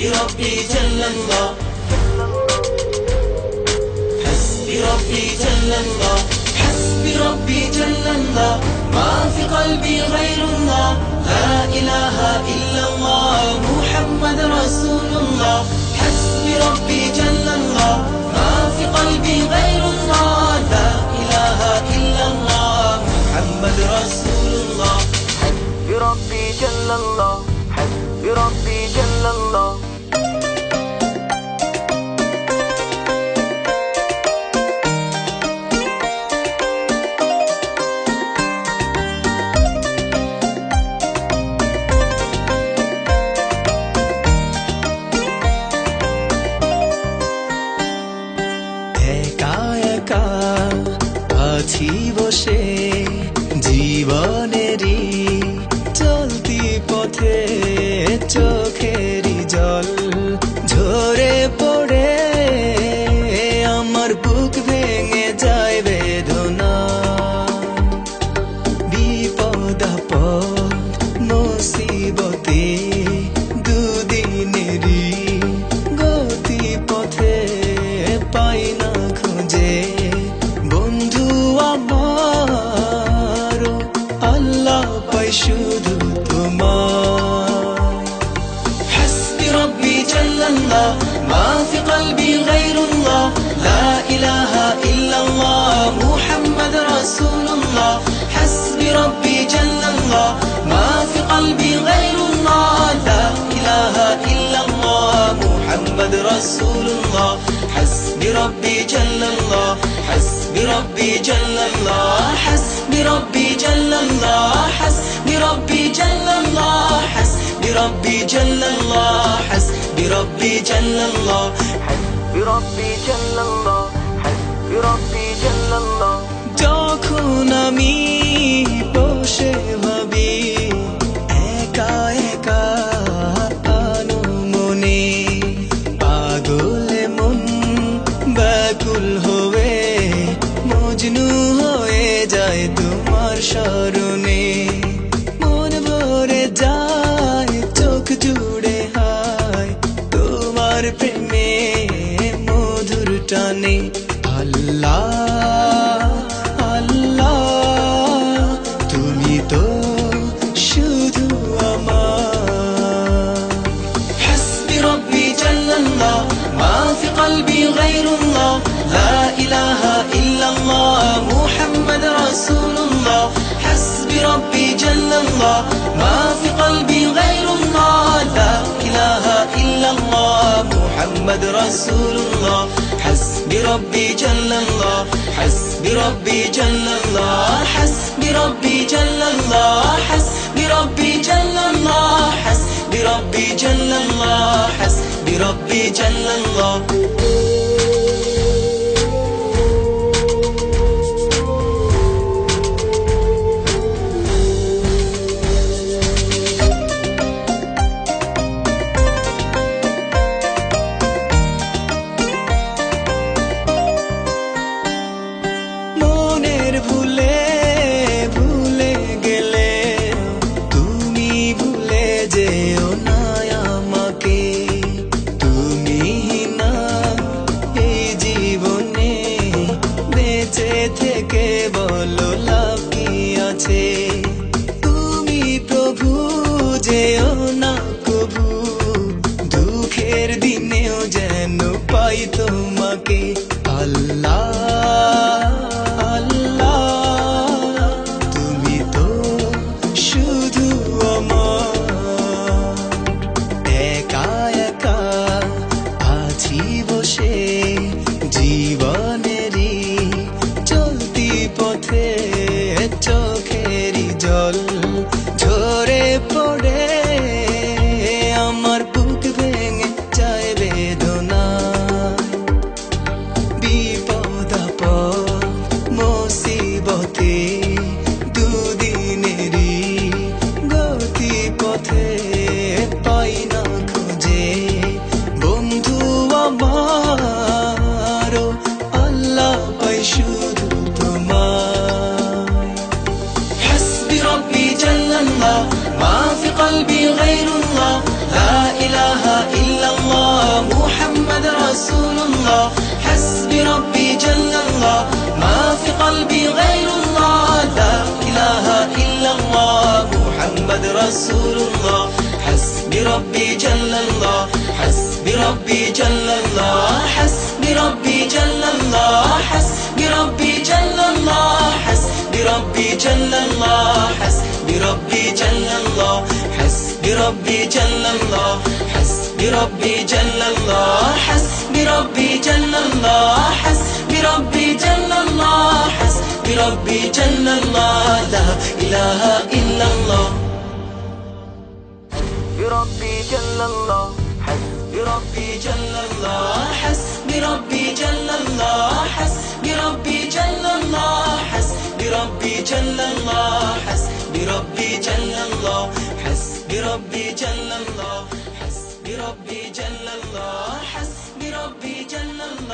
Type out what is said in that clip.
ربي جل الله حسبي ربي جل الله حسبي ربي جل الله ما في قلبي غير الله لا إله إلا الله محمد رسول الله حسبي ربي جل الله ما في قلبي غير الله لا إله إلا الله محمد رسول الله حسبي ربي جل الله حسبي ربي جل الله একা একা আছি বসে জীবনেরই চলতি পথে চোখেরই জল ঝরে পড়ে আমার বুক ভেঙে যায় বেদনা বিপদ আপদ মুসিবতে দুদিনেরই গতি পথে পাই না খুঁজে বন্ধু আমার আল্লাহ পাই শুধু তোমার حسبي ربي جل الله ما في قلبي غير الله لا إله إلا الله محمد رسول الله حسبي ربي جل الله ما في قلبي غير الله لا إله إلا الله محمد رسول الله حسبي ربي جل الله حسبي ربي جل الله حسبي ربي جل الله حسبي ربي جل الله حسبي ربي جل الله حسبي ربي جل الله حسبي ربي جل الله حسبي ربي جل الله যখন আমি বসে ভাবি একা একা আনমনে পাগলে মন ব্যাকুল হয়ে মজনু হয়ে যায় তোমার স্মরণে মন ভরে যায় চোখ জুড়ে হায় তোমার প্রেমে মধুর টানে আল্লাহ আল্লাহ তুমি তো শুধু আমার حسبي ربي جل الله ما في قلبي غير الله لا إله إلا الله محمد رسول الله حسبي ربي جل الله ما في قلبي غير الله لا إله إلا الله محمد رسول الله حسبي ربي جل الله حسبي ربي جل الله حسبي ربي جل الله حسبي ربي جل الله حسبي ربي جل الله حسبي ربي جل الله মনের ভুলে ভুলে গেলে তুমি ভুলে যেও না আমাকে তুমি না এই জীবনে বেঁচে থেকে বলো লাভ কি আছে তুমি প্রভু যেও না কভু দুঃখের দিনেও যেন পাই তোমাকে আল্লাহ আল্লাহ তুমি তো শুধু আমার একা একা আছি বসে জীবনেরই চলতি পথে চোখেরই জল ঝরে পড়ে আমার বুক ভেঙে যায় বেদনা বিপদ আপদ মুসিবতে দুদিনেরই গতি পথে পাই না খুঁজে বন্ধু আমার আল্লাহ পাই শুধু তোমায় حسبي ربي جل الله ما في قلبي غير الله لا إله إلا الله محمد رسول الله حسبي ربي جل الله ما في قلبي غير الله لا إله إلا الله محمد رسول الله حسبي ربي جل الله حسبي ربي جل الله حسبي ربي جل الله حسبي ربي جل الله حسبي ربي جل الله حسبي ربي جل الله حسبي ربي جل الله حسبي ربي جل الله حسبي ربي جل الله حسبي ربي جل الله حسبي ربي جل الله لا إله إلا الله بربي جل الله بربي جل الله حسبي ربي جل الله حسبي ربي جل الله حسبي ربي جل الله حسبي ربي جل الله حسبي ربي جل الله حسبي ربي جل الله حسبي ربي جل الله